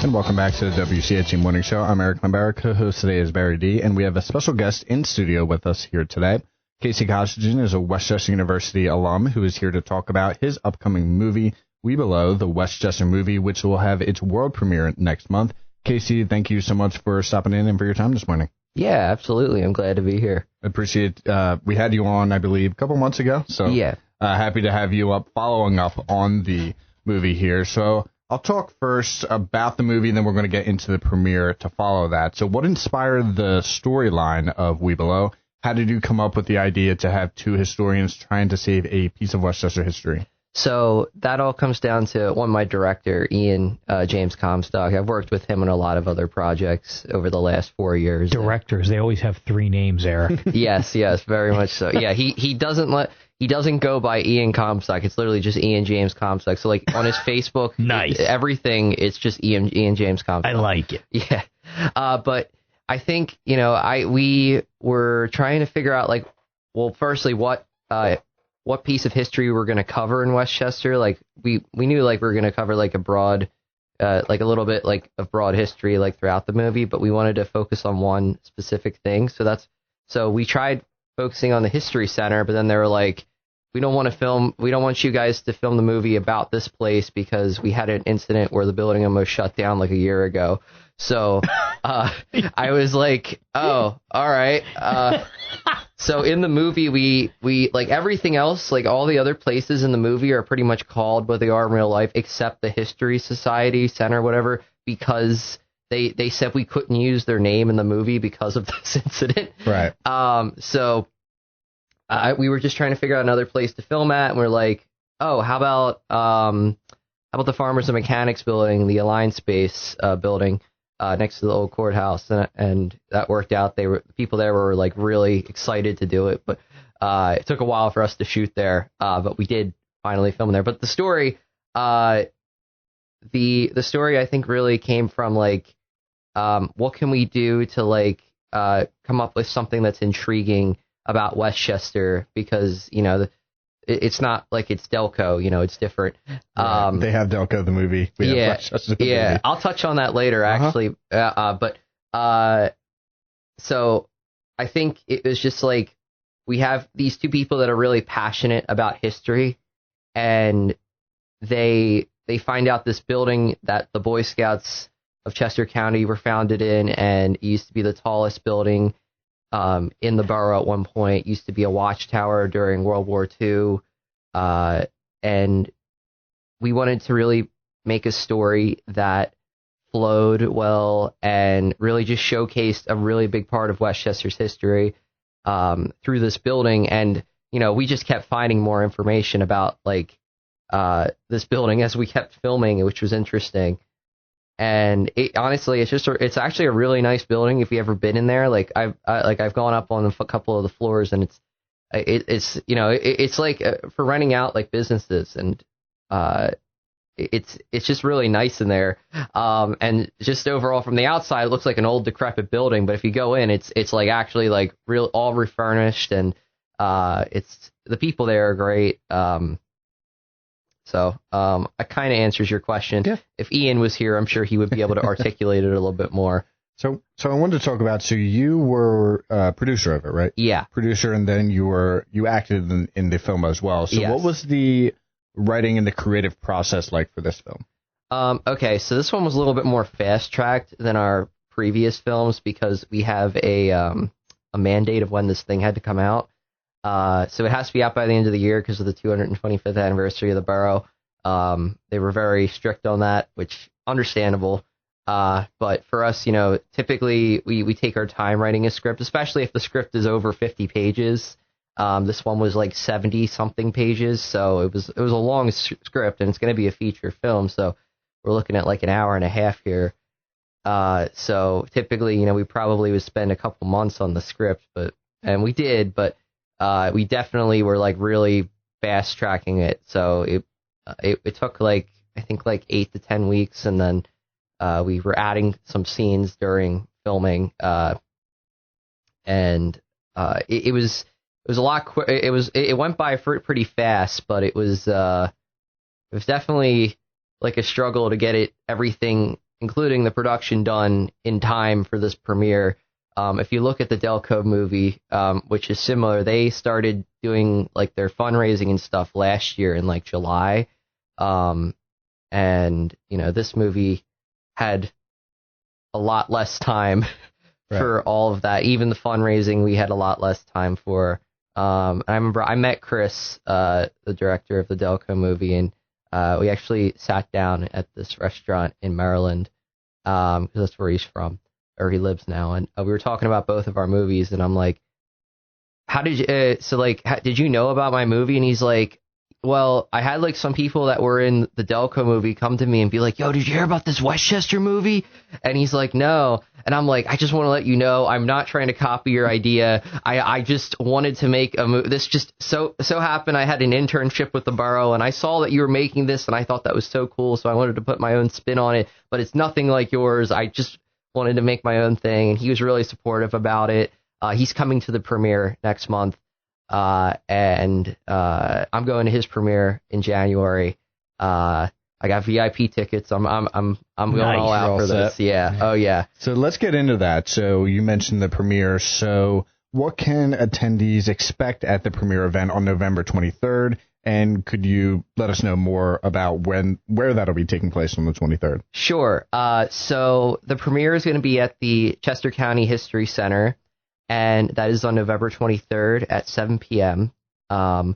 and welcome back to the WCHG Morning Show. I'm Eric Lambera. Co-host today is Barry D, and we have a special guest in studio with us here today. Casey Costigan is a Westchester University alum who is here to talk about his upcoming movie, Webelo, the Westchester movie, which will have its world premiere next month. Casey, thank you so much for stopping in and for your time this morning. Yeah, absolutely. I'm glad to be here. I appreciate we had you on, I believe, a couple months ago. So yeah. Happy to have you following up on the movie here. So I'll talk first about the movie, and then we're going to get into the premiere to follow that. So what inspired the storyline of Webelo? How did you come up with the idea to have two historians trying to save a piece of Westchester history? So that all comes down to my director, Ian James Comstock. I've worked with him on a lot of other projects over the last 4 years. Directors, they always have three names, Eric. Yes, very much so. Yeah, he doesn't go by Ian Comstock. It's literally just Ian James Comstock. So like on his Facebook, nice. Everything, it's just Ian James Comstock. I like it. Yeah. But I think, we were trying to figure out firstly what piece of history we're going to cover in Westchester. Like we knew we were going to cover a broad, a little bit of broad history throughout the movie, but we wanted to focus on one specific thing. So we tried focusing on the History Center, but then they were like, we don't want you guys to film the movie about this place because we had an incident where the building almost shut down a year ago. So I was like, oh, all right. So in the movie, we like everything else, all the other places in the movie are pretty much called what they are in real life, except the History Society Center, whatever, because they said we couldn't use their name in the movie because of this incident. Right. So we were just trying to figure out another place to film at, and we're like, oh, how about the Farmers and Mechanics building, the Alliance Space building next to the old courthouse, and that worked out. The people there were really excited to do it, but it took a while for us to shoot there, but we did finally film there. But the story, the story I think really came from what can we do to come up with something that's intriguing about Westchester, because it's not like it's Delco, it's different. Right. They have Delco the movie. We have Westchester the movie. I'll touch on that later actually. So I think it was just we have these two people that are really passionate about history, and they find out this building that the Boy Scouts of Chester County were founded in, and it used to be the tallest building in the borough at one point. Used to be a watchtower during World War II, and we wanted to really make a story that flowed well and really just showcased a really big part of Westchester's history through this building. And we just kept finding more information about this building as we kept filming, which was interesting. And honestly, it's actually a really nice building if you ever been in there. I've gone up on a couple of the floors, and it's for renting out businesses, and it's just really nice in there. And just overall from the outside, it looks like an old decrepit building, but if you go in, it's actually real, all refurnished, and it's the people there are great. So it kind of answers your question. Yeah. If Ian was here, I'm sure he would be able to articulate it a little bit more. So I wanted to talk about, so you were a producer of it, right? Yeah. Producer, and then you acted in the film as well. So yes. What was the writing and the creative process like for this film? Okay, so this one was a little bit more fast-tracked than our previous films because we have a mandate of when this thing had to come out. So it has to be out by the end of the year because of the 225th anniversary of the borough. They were very strict on that, which understandable. But for us, typically we take our time writing a script, especially if the script is over 50 pages. This one was 70 something pages. So it was a long script, and it's going to be a feature film. So we're looking at an hour and a half here. So typically, we probably would spend a couple months on the script, and we did, but we definitely were really fast tracking it. So it took I think 8 to 10 weeks, and then we were adding some scenes during filming, and it was a lot. It went by pretty fast, but it was definitely a struggle to get everything including the production done in time for this premiere. If you look at the Delco movie, which is similar, they started doing like their fundraising and stuff last year in like July. And, you know, this movie had a lot less time for all of that. Even the fundraising, we had a lot less time for. I remember I met Chris, the director of the Delco movie, and we actually sat down at this restaurant in Maryland, because that's where he's from, or he lives now. And we were talking about both of our movies, and I'm like, how did you, did you know about my movie? And he's like, well, I had like some people that were in the Delco movie come to me and be like, yo, did you hear about this Westchester movie? And he's like, no. And I'm like, I just want to let you know, I'm not trying to copy your idea. I just wanted to make a movie. This just so happened. I had an internship with the borough, and I saw that you were making this, and I thought that was so cool. So I wanted to put my own spin on it, but it's nothing like yours. I just wanted to make my own thing. And he was really supportive about it. He's coming to the premiere next month. And I'm going to his premiere in January. I got VIP tickets. I'm going all out for this. Yeah. Oh yeah. So let's get into that. So you mentioned the premiere. So what can attendees expect at the premiere event on November 23rd? And could you let us know more about where that'll be taking place on the 23rd? Sure. So the premiere is going to be at the Chester County History Center, and that is on November 23rd at 7 p.m. I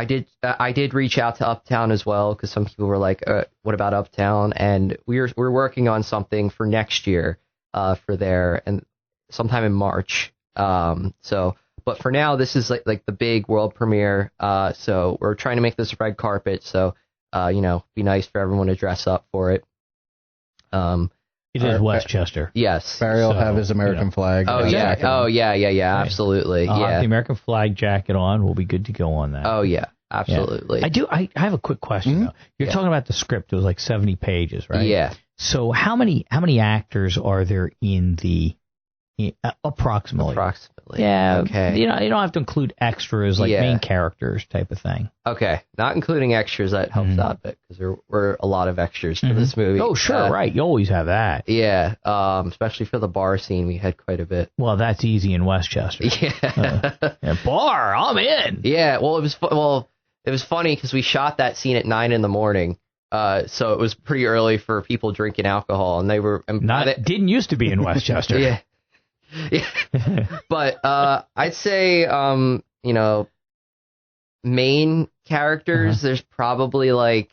did reach out to Uptown as well, because some people were like, what about Uptown? And we're working on something for next year for there, and sometime in March. But for now, this is like the big world premiere. So we're trying to make this red carpet. So, be nice for everyone to dress up for it. It is Westchester. Yes. Barry will have his American flag. Oh, yeah. Oh, yeah. Right. Absolutely. Yeah. The American flag jacket on. We'll be good to go on that. Oh, yeah. Absolutely. Yeah. I have a quick question, though. You're talking about the script. It was like 70 pages, right? Yeah. So how many actors are there in the approximately? Yeah. Okay. You don't have to include extras like main characters type of thing. Okay. Not including extras, that helps out a bit, because there were a lot of extras for this movie. Oh, sure. Right. You always have that. Yeah. Especially for the bar scene, we had quite a bit. Well, that's easy in Westchester. Yeah. Bar, I'm in. Yeah. Well, it was funny because we shot that scene at 9 a.m. So it was pretty early for people drinking alcohol, and they were didn't used to be in Westchester. Yeah. Yeah. But I'd say main characters, there's probably like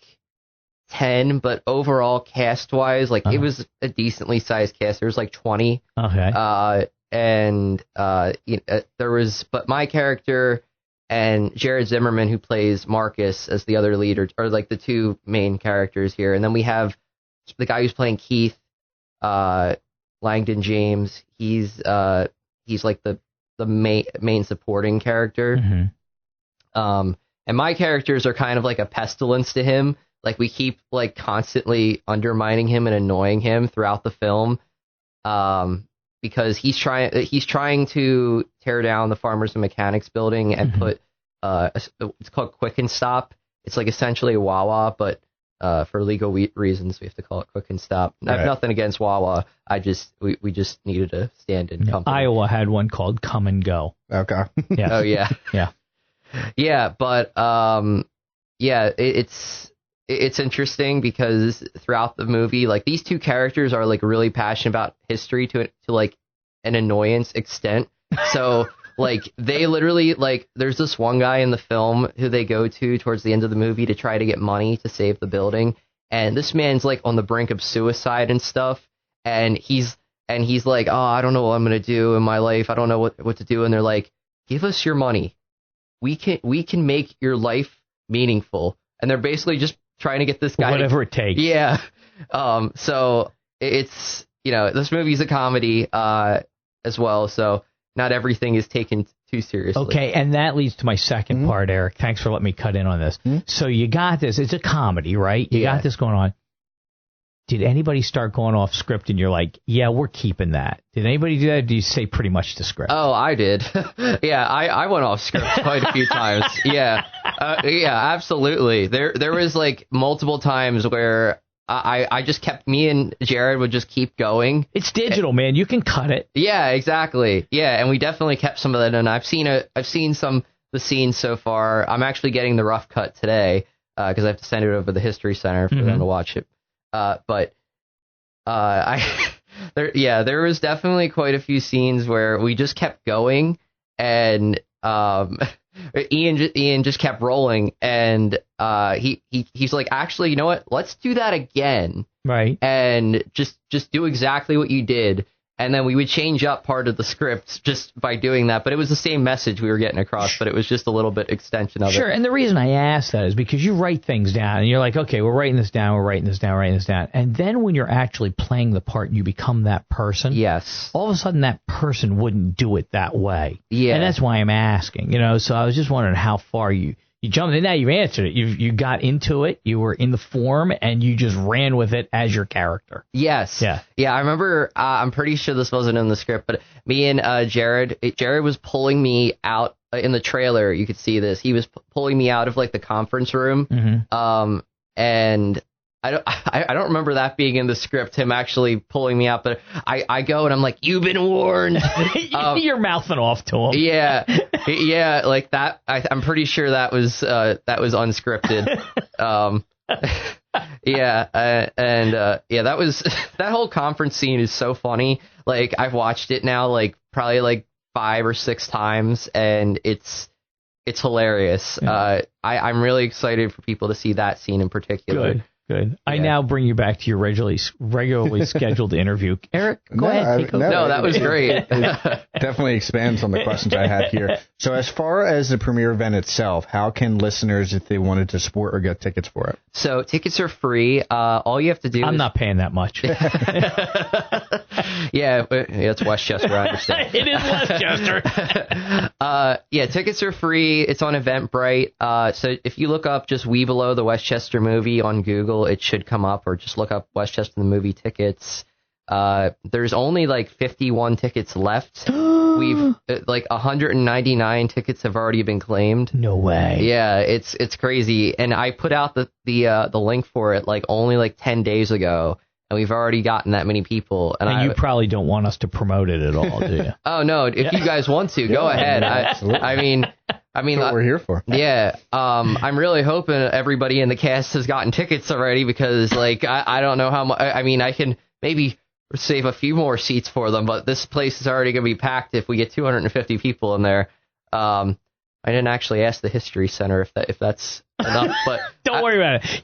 10, but overall cast wise, like it was a decently sized cast. There was like 20. Okay. There was, but my character and Jared Zimmerman, who plays Marcus, as the other leader, are like the two main characters here. And then we have the guy who's playing Keith, Langdon James. He's like the main supporting character. And my characters are kind of like a pestilence to him. Like, we keep like constantly undermining him and annoying him throughout the film, because he's trying to tear down the Farmers and Mechanics building and put it's called Quick and Stop. It's like essentially a Wawa, but for legal reasons, we have to call it Quick and Stop. I have nothing against Wawa. We just needed a stand-in company. Iowa had one called Come and Go. Okay. Yeah. Oh yeah. Yeah. Yeah, but it's interesting because throughout the movie, like, these two characters are like really passionate about history to like an annoyance extent. So like, they literally, like, there's this one guy in the film who they go to towards the end of the movie to try to get money to save the building, and this man's like on the brink of suicide and stuff, and he's like, oh, I don't know what I'm gonna do in my life. I don't know what to do. And they're like, give us your money. We can make your life meaningful. And they're basically just trying to get this guy whatever it takes. Yeah. So it's, this movie's a comedy as well, so not everything is taken too seriously. Okay, and that leads to my second part, Eric. Thanks for letting me cut in on this. So you got this. It's a comedy, right? You got this going on. Did anybody start going off script and you're like, yeah, we're keeping that? Did anybody do that? Or do you say pretty much the script? Oh, I did. Yeah, I went off script quite a few times. Yeah. Yeah, absolutely. There was like multiple times where I just kept, me and Jared would just keep going. It's digital, man. You can cut it. Yeah, exactly. Yeah, and we definitely kept some of that in. I've seen some of the scenes so far. I'm actually getting the rough cut today because I have to send it over to the History Center for them to watch it. There was definitely quite a few scenes where we just kept going, and Ian just kept rolling, and he's like, actually, you know what? Let's do that again, right? And just do exactly what you did, and then we would change up part of the script just by doing that. But it was the same message we were getting across, but it was just a little bit extension of it. Sure, and the reason I ask that is because you write things down, and you're like, okay, we're writing this down, and then when you're actually playing the part, and you become that person. Yes. All of a sudden, that person wouldn't do it that way. Yeah. And that's why I'm asking. So I was just wondering how far you jumped, and now you answered it. You got into it. You were in the form, and you just ran with it as your character. Yes. Yeah. Yeah. I remember. I'm pretty sure this wasn't in the script, but me and Jared was pulling me out in the trailer. You could see this. He was pulling me out of like the conference room. Mm-hmm. And I don't remember that being in the script, him actually pulling me out, but I go and I'm like, you've been warned. You're mouthing off to him. Yeah, like that. I'm pretty sure that was unscripted. That whole conference scene is so funny. Like, I've watched it now like probably like 5 or 6 times, and it's hilarious. Yeah. I'm really excited for people to see that scene in particular. Good. Yeah. I now bring you back to your regularly scheduled interview. Eric, go ahead. Take over. No, that was great. It definitely expands on the questions I had here. So as far as the premiere event itself, how can listeners, if they wanted to support or get tickets for it? So tickets are free. All you have to do I'm is... not paying that much. Yeah, it's Westchester, I understand. It is Westchester. Tickets are free. It's on Eventbrite. So if you look up just Webelo, the Westchester movie on Google, it should come up, or just look up Westchester the movie tickets. There's only like 51 tickets left. We've like 199 tickets have already been claimed. No way. Yeah, it's crazy. And I put out the link for it like only like 10 days ago, and we've already gotten that many people. And you probably don't want us to promote it at all, do you? Oh no, if you guys want to, go ahead. I mean, that's what we're here for. Yeah. I'm really hoping everybody in the cast has gotten tickets already, because like I don't know how much. I mean, I can maybe save a few more seats for them, but this place is already going to be packed if we get 250 people in there. I didn't actually ask the History Center if that's enough, but don't worry about it.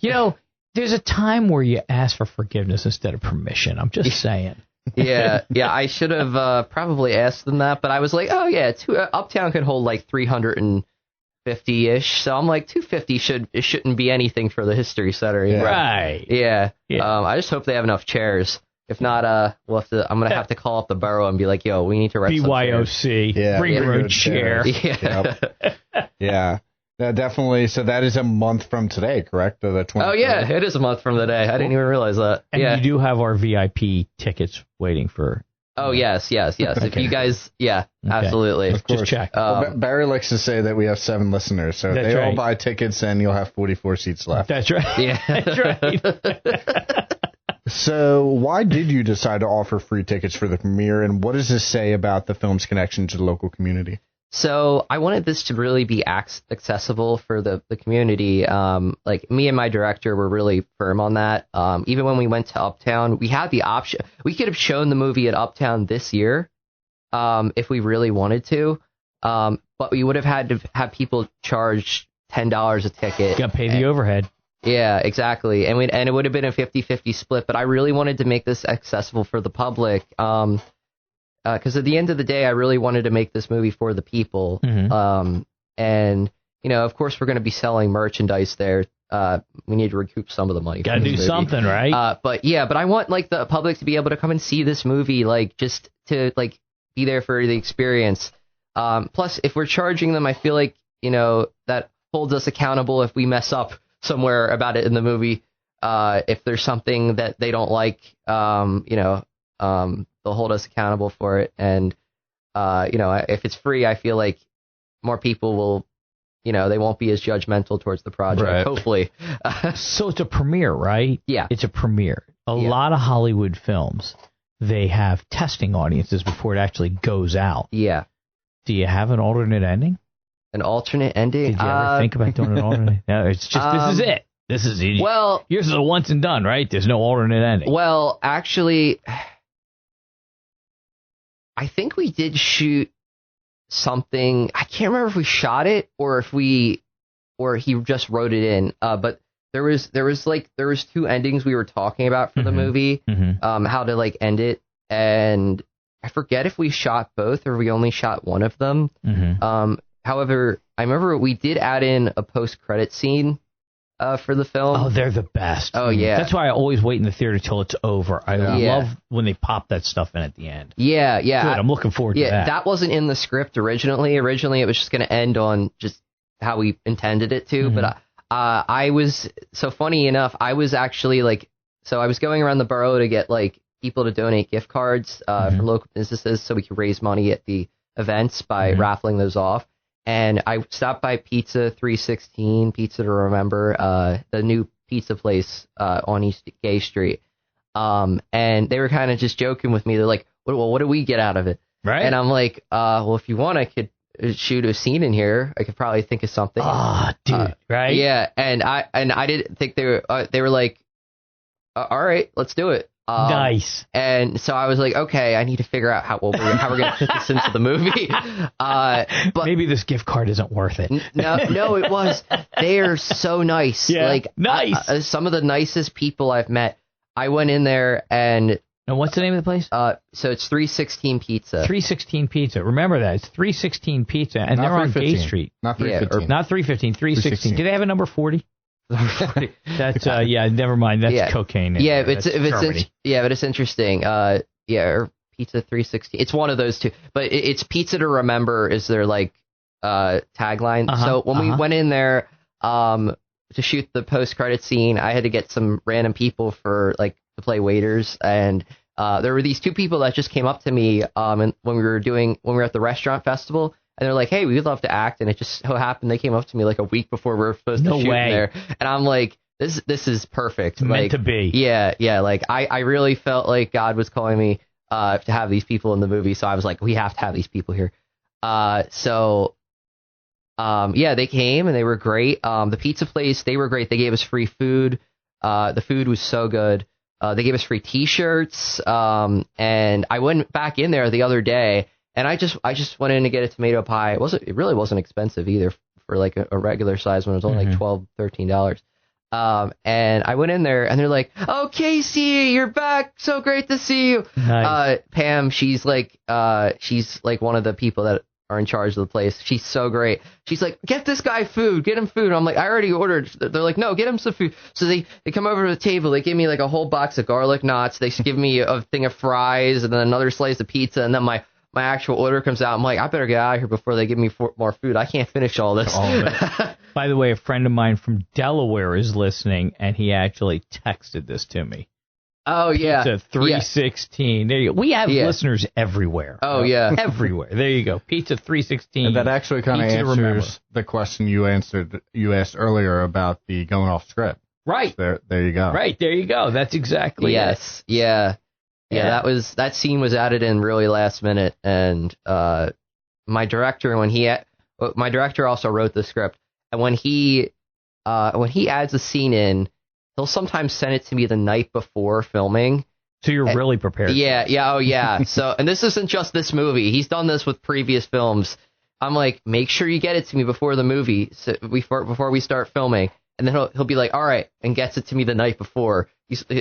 There's a time where you ask for forgiveness instead of permission. I'm just saying. Yeah, I should have probably asked them that, but I was like, oh yeah, Uptown could hold like 350-ish, so I'm like 250 shouldn't be anything for the History Center. Yeah. Right. Yeah. I just hope they have enough chairs. If not, I'm gonna have to call up the borough and be like, yo, we need to rent BYOC. Yeah, bring your own chair. Yeah. Yep. Yeah. Definitely. So that is a month from today, correct? The 23rd? Oh yeah, it is a month from today. I didn't even realize that. And yeah. you do have our VIP tickets waiting for. Oh yes. Okay. If you guys, absolutely. Of course. Just check. Barry likes to say that we have 7 listeners, so if they all buy tickets, then you'll have 44 seats left. That's right. Yeah, that's right. So why did you decide to offer free tickets for the premiere, and what does this say about the film's connection to the local community? So I wanted this to really be accessible for the community. Like, me and my director were really firm on that. Even when we went to Uptown, we had the option. We could have shown the movie at Uptown this year if we really wanted to. But we would have had to have people charge $10 a ticket. Got to pay the overhead. Yeah, exactly. And it would have been a 50-50 split. But I really wanted to make this accessible for the public. Because at the end of the day, I really wanted to make this movie for the people. Mm-hmm. And, of course, we're going to be selling merchandise there. We need to recoup some of the money. Got to do something, right? But I want like the public to be able to come and see this movie, like just to like be there for the experience. Plus, if we're charging them, I feel like, that holds us accountable if we mess up somewhere about it in the movie. If there's something that they don't like, they'll hold us accountable for it. And, if it's free, I feel like more people will they won't be as judgmental towards the project, hopefully. So it's a premiere, right? Yeah. It's a premiere. A lot of Hollywood films, they have testing audiences before it actually goes out. Yeah. Do you have an alternate ending? An alternate ending? Did you ever think about doing an alternate? No, it's just, this is it. This is it. Well, yours is a once and done, right? There's no alternate ending. Well, actually, I think we did shoot something. I can't remember if we shot it or he just wrote it in. But there was two endings we were talking about for the movie, how to like end it, and I forget if we shot both or we only shot one of them. However, I remember we did add in a post-credit scene for the film. Oh, they're the best. Oh, yeah. That's why I always wait in the theater till it's over. I love when they pop that stuff in at the end. Yeah. Good, I'm looking forward to that. Yeah, that wasn't in the script originally. Originally, it was just going to end on just how we intended it to. But I was, so funny enough, I was actually I was going around the borough to get people to donate gift cards from local businesses so we could raise money at the events by raffling those off. And I stopped by Pizza 316, Pizza to Remember, the new pizza place on East Gay Street. And they were kind of just joking with me. They're like, well, what do we get out of it? Right. And I'm like, well, if you want, I could shoot a scene in here. I could probably think of something. Ah, dude, right? Yeah. And I didn't think they were like, all right, let's do it. Nice. And so I was like, okay, I need to figure out how we're going to fit this into the movie. But maybe this gift card isn't worth it. No, it was. They are so nice. Yeah, nice. Some of the nicest people I've met. I went in there and what's the name of the place? So it's 316 Pizza. 316 Pizza. Remember that. It's 316 Pizza, and they're on Gay Street. Not 315. Not 315, 316. Do they have a number 40? That's never mind. That's cocaine. Yeah, but it's interesting. Or Pizza 360. It's one of those two. But it's Pizza to Remember is their tagline. So when we went in there to shoot the post credit scene, I had to get some random people to play waiters, and there were these two people that just came up to me and when we were at the restaurant festival. And they're like, hey, we'd love to act. And it just so happened they came up to me a week before we were supposed to shoot there. And I'm like, this is perfect. Meant to be. Yeah. I really felt like God was calling me to have these people in the movie. So I was like, we have to have these people here. They came and they were great. The pizza place, they were great. They gave us free food. The food was so good. They gave us free T-shirts. And I went back in there the other day. And I just went in to get a tomato pie. It really wasn't expensive either for a regular size one. It was only $12, $13. And I went in there and they're like, oh, Casey, you're back. So great to see you. Nice. Pam, she's one of the people that are in charge of the place. She's so great. She's like, get this guy food. Get him food. I'm like, I already ordered. They're like, no, get him some food. So they come over to the table. They give me a whole box of garlic knots. They give me a thing of fries and then another slice of pizza. And then my actual order comes out. I'm like, I better get out of here before they give me more food. I can't finish all this. By the way, a friend of mine from Delaware is listening, and he actually texted this to me. Oh, yeah. Pizza 316. There you go. We have listeners everywhere. Oh, yeah. Everywhere. There you go. Pizza 316. And that actually kind of answers the question you asked earlier about the going off script. Right. There you go. Right. There you go. That's exactly it. Yeah. Yeah, that scene was added in really last minute, and my director also wrote the script, and when he adds a scene in, he'll sometimes send it to me the night before filming. So you're really prepared. Yeah. So, and this isn't just this movie. He's done this with previous films. I'm like, make sure you get it to me before the movie, so before we start filming. And then he'll be like, all right, and gets it to me the night before.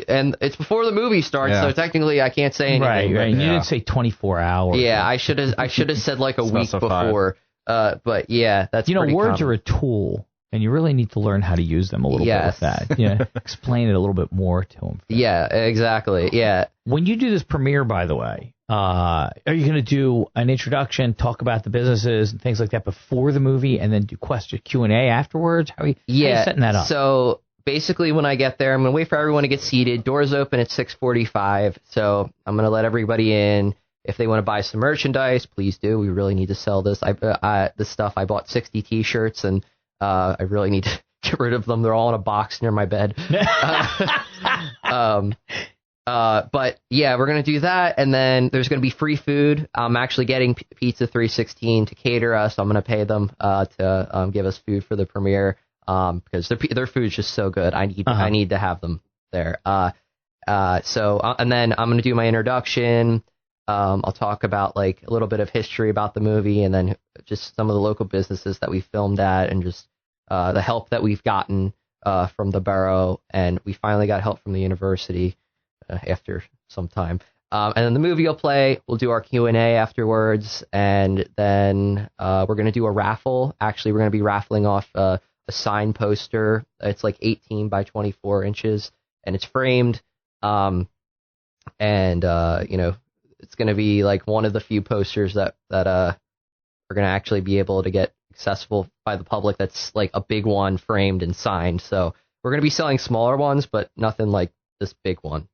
And it's before the movie starts, so technically I can't say anything. Right. You didn't say 24 hours. Yeah, I should have said a week before. But yeah, that's words common. are a tool, and you really need to learn how to use them a little bit with that. Yeah, explain it a little bit more to them. Yeah, exactly. Yeah. When you do this premiere, by the way, are you going to do an introduction, talk about the businesses and things like that before the movie, and then do Q&A afterwards? How are you setting that up? So basically, when I get there, I'm going to wait for everyone to get seated. Doors open at 6:45, so I'm going to let everybody in. if they want to buy some merchandise, please do. We really need to sell this. This stuff. I bought 60 T-shirts, and I really need to get rid of them. They're all in a box near my bed. But yeah, we're going to do that. And then there's going to be free food. I'm actually getting Pizza 316 to cater us. I'm going to pay them to give us food for the premiere because their food's just so good. I need to have them there. And then I'm going to do my introduction. I'll talk about like a little bit of history about the movie, and then just some of the local businesses that we filmed at, and just the help that we've gotten from the borough. And we finally got help from the university after some time. And then the movie will play. We'll do our Q&A afterwards, and then we're going to do a raffle. Actually, we're going to be raffling off a sign poster. It's like 18 by 24 inches, and it's framed. It's going to be like one of the few posters that are going to actually be able to get accessible by the public. That's like a big one framed and signed. So we're going to be selling smaller ones, but nothing like this big one.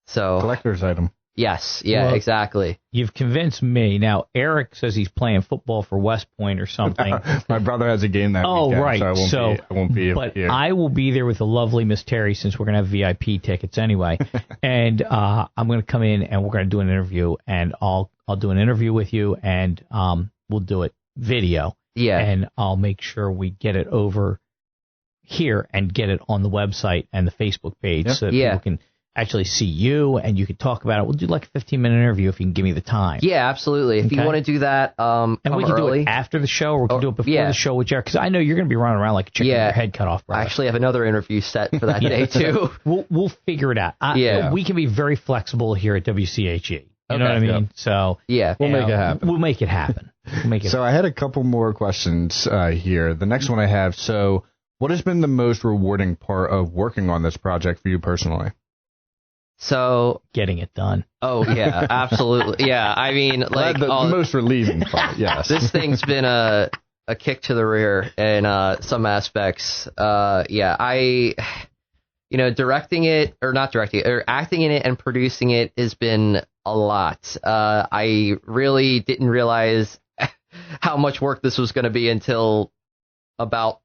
Collector's item. Yes. Yeah, well, exactly. You've convinced me. Now, Eric says he's playing football for West Point or something. My brother has a game that weekend, right. So I won't be but here. I will be there with the lovely Miss Terry, since we're going to have VIP tickets anyway. And I'm going to come in, and we're going to do an interview, and I'll do an interview with you, and we'll do it video. Yeah. And I'll make sure we get it over here and get it on the website and the Facebook page so that people can actually see you, and you can talk about it. We'll do like a 15-minute interview if you can give me the time. Yeah, absolutely. If you want to do that, and we can early. Do it after the show, or we can do it before the show with Jared, because I know you're going to be running around like a chicken with your head cut off, brother. I actually have another interview set for that day, too. We'll figure it out. We can be very flexible here at WCHE. You know what I mean? Yep. So we'll make it happen. We'll make it happen. I had a couple more questions here. The next one I have, so what has been the most rewarding part of working on this project for you personally? So getting it done. Oh yeah, absolutely. Yeah, I mean, like the most relieving part. Yes, this thing's been a kick to the rear in some aspects. Directing it, or not directing it, or acting in it and producing it has been a lot. I really didn't realize how much work this was going to be until about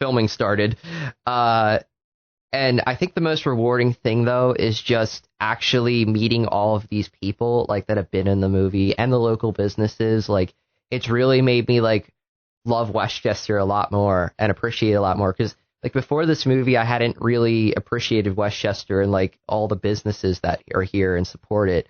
filming started. And I think the most rewarding thing, though, is just actually meeting all of these people like that have been in the movie and the local businesses. Like, it's really made me like love Westchester a lot more and appreciate it a lot more, because like before this movie, I hadn't really appreciated Westchester and like all the businesses that are here and support it.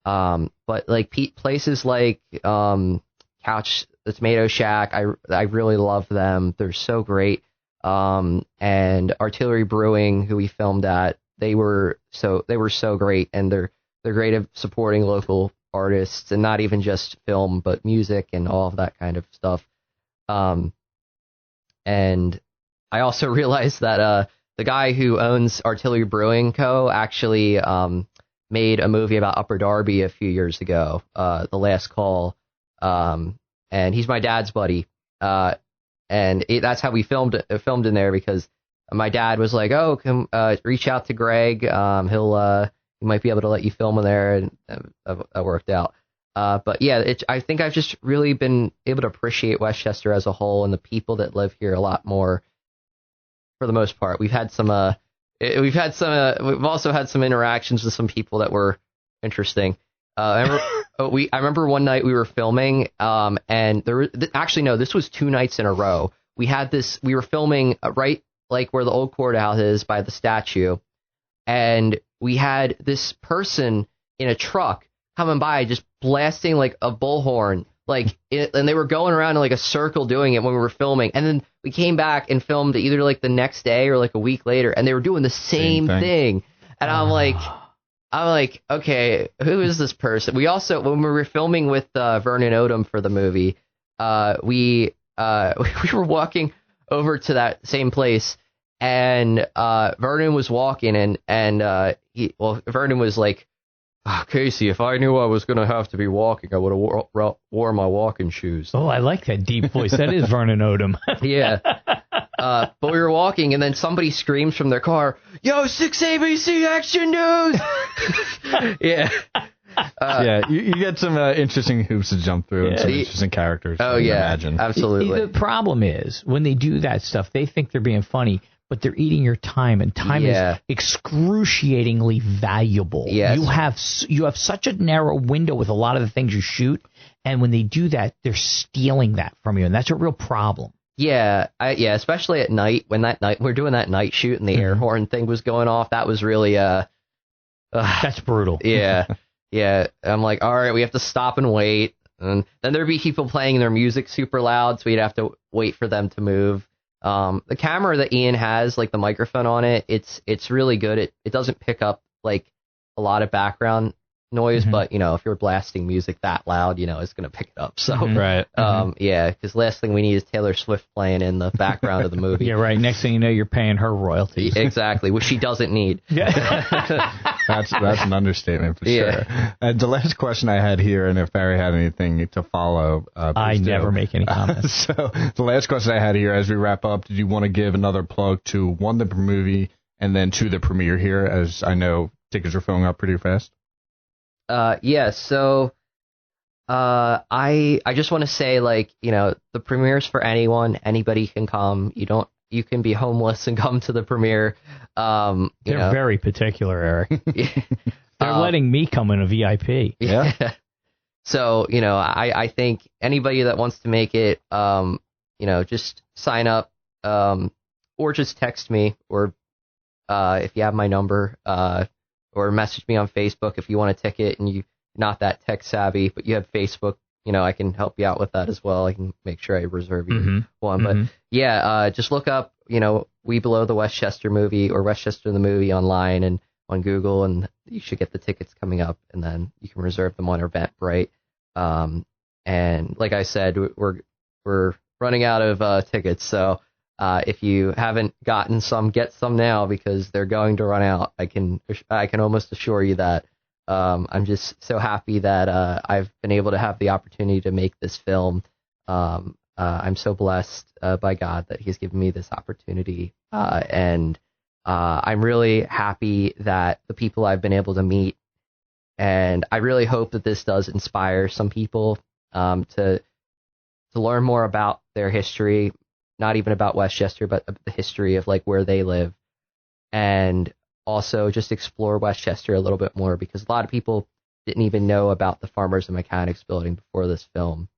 But like places like Couch, the Tomato Shack, I really love them. They're so great. And Artillery Brewing, who we filmed at, they were so great, and they're great at supporting local artists, and not even just film, but music and all of that kind of stuff. And I also realized that the guy who owns Artillery Brewing Co. actually made a movie about Upper Darby a few years ago, The Last Call, and he's my dad's buddy. And that's how we filmed in there, because my dad was like, "Oh, come reach out to Greg. He might be able to let you film in there," and that worked out. But yeah, I think I've just really been able to appreciate Westchester as a whole and the people that live here a lot more. For the most part, we've also had some interactions with some people that were interesting. I remember one night we were filming, and this was 2 nights in a row. We were filming right like where the old courthouse is by the statue, and we had this person in a truck coming by just blasting like a bullhorn, and they were going around in like a circle doing it when we were filming. And then we came back and filmed either like the next day or like a week later, and they were doing the same thing. And I'm like, okay, who is this person? We also, when we were filming with Vernon Odom for the movie, we were walking over to that same place, and Vernon was walking, and Vernon was like, "Oh, Casey, if I knew I was going to have to be walking, I would have wore my walking shoes." Oh, I like that deep voice. That is Vernon Odom. Yeah. But we were walking, and then somebody screams from their car, "Yo, 6 ABC Action News!" Yeah. Yeah, you get some interesting hoops to jump through and some interesting characters. Oh, yeah, imagine. Absolutely. The problem is, when they do that stuff, they think they're being funny, but they're eating your time, and time is excruciatingly valuable. Yes. You have such a narrow window with a lot of the things you shoot, and when they do that, they're stealing that from you, and that's a real problem. Yeah, especially at night, when we're doing that night shoot and the air horn thing was going off. That was really that's brutal. Yeah. Yeah, I'm like, all right, we have to stop and wait. And then there'd be people playing their music super loud, so we'd have to wait for them to move. The camera that Ian has, like the microphone on it, it's really good. It doesn't pick up like a lot of background noise, but if you're blasting music that loud, it's going to pick it up. So right. Yeah, because last thing we need is Taylor Swift playing in the background of the movie. Yeah, right. Next thing you know, you're paying her royalties. Exactly, which she doesn't need. That's an understatement for sure. The last question I had here, and if Barry had anything to follow, I never make any comments. So the last question I had here, as we wrap up, did you want to give another plug to one, the movie, and then two, the premiere here, as I know tickets are filling up pretty fast? So I just want to say, like, the premiere's for anyone. Anybody can come. You can be homeless and come to the premiere. They're very particular, Eric. They're letting me come in a VIP. Yeah. So, I think anybody that wants to make it, just sign up, or just text me, or if you have my number, or message me on Facebook if you want a ticket and you're not that tech savvy, but you have Facebook, I can help you out with that as well. I can make sure I reserve you one. But just look up, Webelo the Westchester movie, or Westchester the movie online and on Google, and you should get the tickets coming up, and then you can reserve them on Eventbrite. And like I said, we're running out of tickets, so if you haven't gotten some, get some now, because they're going to run out. I can almost assure you that. I'm just so happy that I've been able to have the opportunity to make this film. I'm so blessed by God that He's given me this opportunity, and I'm really happy that the people I've been able to meet, and I really hope that this does inspire some people to learn more about their history. Not even about Westchester, but the history of like where they live, and also just explore Westchester a little bit more, because a lot of people didn't even know about the Farmers and Mechanics building before this film.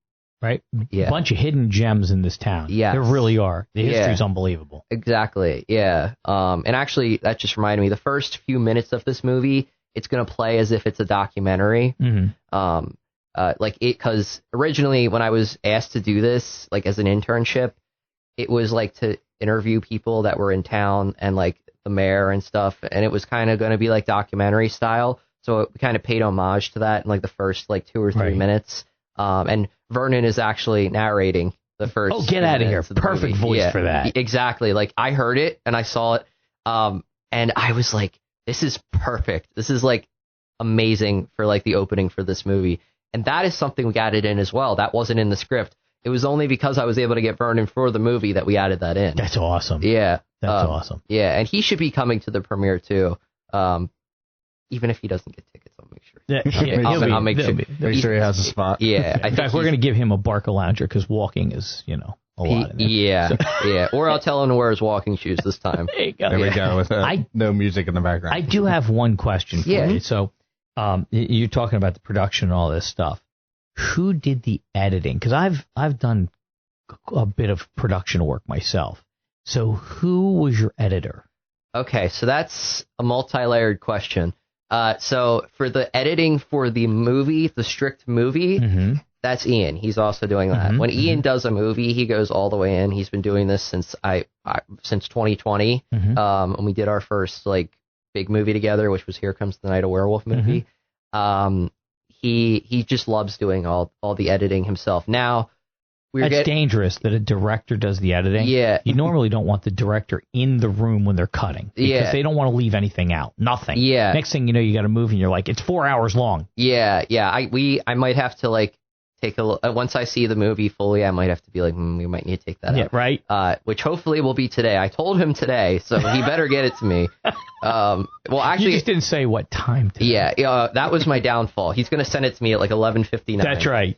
Right? Yeah. A bunch of hidden gems in this town. Yeah. There really are. The history's unbelievable. Exactly. Yeah. And actually, that just reminded me, the first few minutes of this movie, it's going to play as if it's a documentary. Because originally when I was asked to do this, like as an internship, it was like to interview people that were in town and like the mayor and stuff, and it was kind of going to be like documentary style. So it kind of paid homage to that in like the first like 2 or 3 minutes. And Vernon is actually narrating the first. Oh, get out of here! Perfect voice for that. Exactly. Like I heard it and I saw it, and I was like, "This is perfect. This is like amazing for like the opening for this movie." And that is something we added in as well. That wasn't in the script. It was only because I was able to get Vernon for the movie that we added that in. That's awesome. Yeah. That's awesome. Yeah, and he should be coming to the premiere too. Even if he doesn't get tickets, I'll make sure. Yeah, I'll make sure. Make sure he has a spot. Yeah. In fact, we're going to give him a Barca lounger, because walking is, a lot. In there. Yeah. Or I'll tell him to wear his walking shoes this time. There you go. There we go. With no music in the background. I do have one question for you. So, you're talking about the production and all this stuff. Who did the editing? Because I've done a bit of production work myself. So who was your editor? Okay, so that's a multi-layered question. So for the editing for the movie, the strict movie, that's Ian. He's also doing that. When Ian does a movie, he goes all the way in. He's been doing this since since 2020. When we did our first like big movie together, which was Here Comes the Night, a Werewolf movie. He just loves doing all the editing himself. Now, That's dangerous that a director does the editing. Yeah. You normally don't want the director in the room when they're cutting, because they don't want to leave anything out. Nothing. Yeah. Next thing you know, you got a movie and you're like, it's 4 hours long. Yeah. I might have to like take once I see the movie fully, I might have to be like, we might need to take that out. Right. Which hopefully will be today. I told him today, so he better get it to me. Well, actually, you just didn't say what time today. Yeah, that was my downfall. He's going to send it to me at like 11:59. That's right.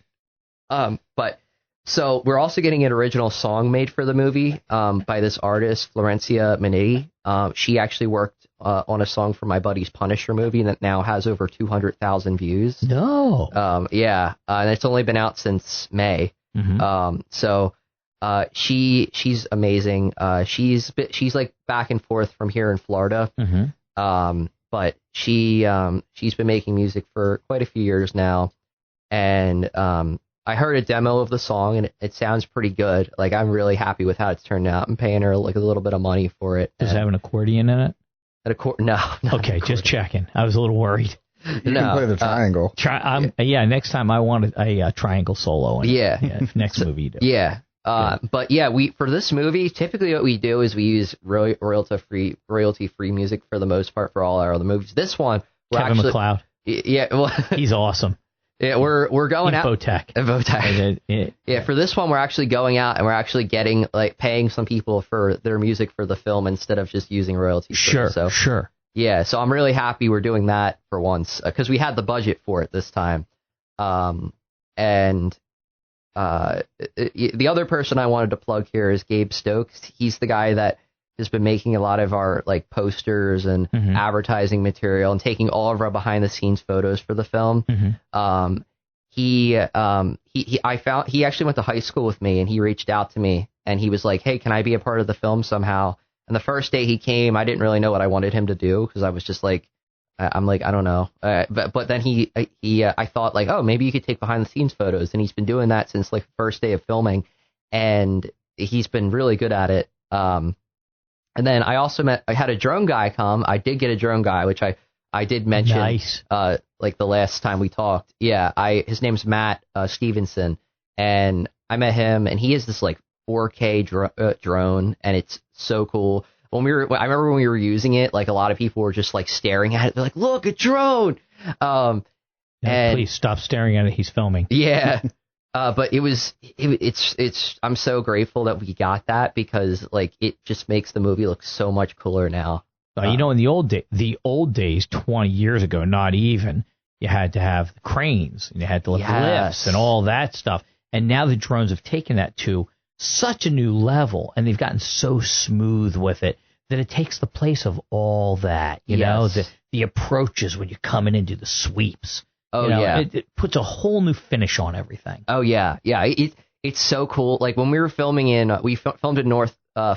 But so we're also getting an original song made for the movie by this artist, Florencia Minetti. She actually worked on a song for my buddy's Punisher movie that now has over 200,000 views. No. And it's only been out since May. Mm-hmm. She's amazing. She's like back and forth from here in Florida. Mm-hmm. But she's been making music for quite a few years now, and I heard a demo of the song and it sounds pretty good. Like, I'm really happy with how it's turned out. I'm paying her like a little bit of money for it. Does it have an accordion in it? No. Okay, just checking. I was a little worried. You can play the triangle. Next time I wanted a triangle solo. Next movie you do. Yeah. But yeah, for this movie, typically what we do is we use royalty free music for the most part for all our other movies. This one, Kevin MacLeod. Yeah, well, he's awesome. Yeah, we're going out. Votech. Yeah, for this one, we're actually going out and we're actually getting paying some people for their music for the film instead of just using royalties. Sure. Yeah, so I'm really happy we're doing that for once because we had the budget for it this time. The other person I wanted to plug here is Gabe Stokes. He's the guy that has been making a lot of our posters and advertising material and taking all of our behind the scenes photos for the film. He actually went to high school with me and he reached out to me and he was like, hey, can I be a part of the film somehow? And the first day he came, I didn't really know what I wanted him to do because I was just like, I'm like, I don't know. But then I thought like, oh, maybe you could take behind the scenes photos. And he's been doing that since like the first day of filming and he's been really good at it. And then I had a drone guy come. I did get a drone guy, which I did mention, nice. Like the last time we talked. Yeah. His name's Matt, Stevenson, and I met him and he has this like 4K drone and it's so cool. I remember when we were using it, like a lot of people were just like staring at it. They're like, look, a drone. And please stop staring at it. He's filming. Yeah. But I'm so grateful that we got that because like it just makes the movie look so much cooler now. In the old days, 20 years ago, not even, you had to have the cranes and you had to lift lifts and all that stuff. And now the drones have taken that to such a new level and they've gotten so smooth with it that it takes the place of all that, you know, the approaches when you're coming into the sweeps. Oh, it puts a whole new finish on everything. Oh, yeah. Yeah. It's so cool. Like when we were filming we filmed in North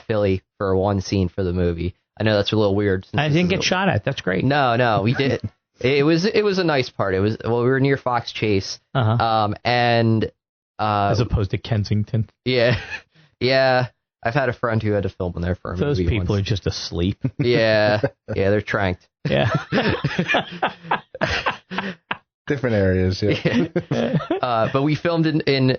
Philly for one scene for the movie. I know that's a little weird. I didn't get shot at. That's great. No, we did. It was a nice part. We were near Fox Chase. And as opposed to Kensington. Yeah. Yeah. I've had a friend who had to film in there for a movie. Those people are just asleep. Yeah. Yeah, they're tranked. Yeah. Different areas, yeah. But we filmed in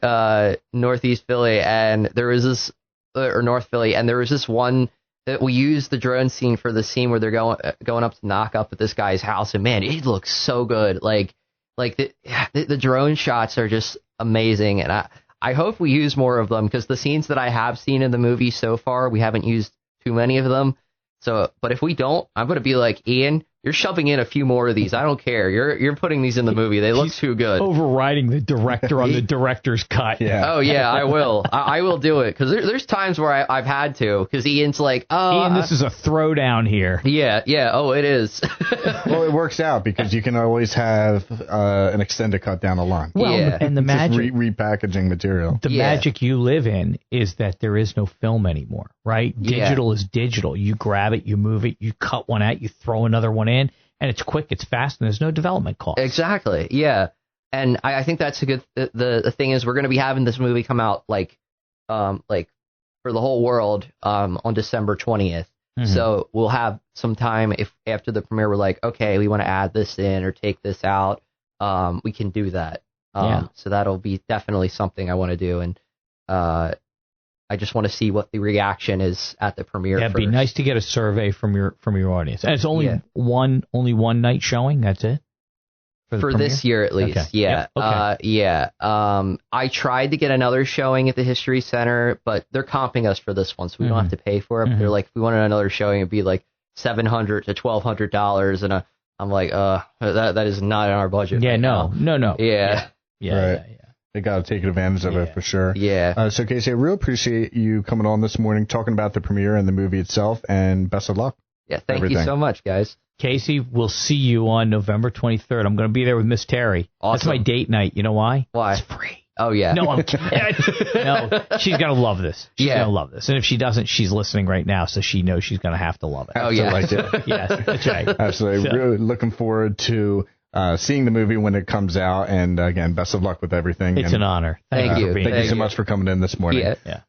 Northeast Philly, and there was this, or North Philly, and there was this one that we used the drone scene for the scene where they're going up to knock up at this guy's house, and man, it looks so good. Like the drone shots are just amazing, and I hope we use more of them because the scenes that I have seen in the movie so far, we haven't used too many of them. So, but if we don't, I'm going to be like, Ian, you're shoving in a few more of these. I don't care. You're putting these in the movie. They look too good. Overriding the director on the director's cut. Yeah. Oh, yeah, I will. I will do it because there's times where I've had to because Ian's like, oh. Ian, this is a throwdown here. Yeah. Oh, it is. Well, it works out because you can always have an extended cut down the line. Well, and the magic. Just repackaging material. The magic you live in is that there is no film anymore, right? Digital is digital. You grab it, you move it, you cut one out, you throw another one in, and it's quick, it's fast, and there's no development cost. Exactly, yeah. And I think that's a good. The thing is, we're going to be having this movie come out like for the whole world on December 20th. Mm-hmm. So we'll have some time if after the premiere we're like, okay, we want to add this in or take this out. We can do that. So that'll be definitely something I want to do, and I just want to see what the reaction is at the premiere. Yeah, it'd be nice to get a survey from your audience. And it's only one night showing. That's it. For this year at least. Okay. Yeah. Yep. Okay. Yeah. I tried to get another showing at the History Center, but they're comping us for this one, so we don't have to pay for it. They're like, if we wanted another showing, it'd be like $700 to $1,200, and I'm like, that is not in our budget. Yeah, right no. Yeah. Yeah. They got to take advantage of it for sure. Yeah. So, Casey, I really appreciate you coming on this morning, talking about the premiere and the movie itself, and best of luck. Yeah, thank you so much, guys. Casey, we'll see you on November 23rd. I'm going to be there with Miss Terry. Awesome. That's my date night. You know why? Why? It's free. Oh, yeah. No, I'm kidding. No, she's going to love this. She's going to love this. And if she doesn't, she's listening right now, so she knows she's going to have to love it. Oh, yeah. Yes, that's right. Absolutely. So, really looking forward to seeing the movie when it comes out. And, again, best of luck with everything. It's an honor. Thank you. Thank you so much for coming in this morning. Yeah.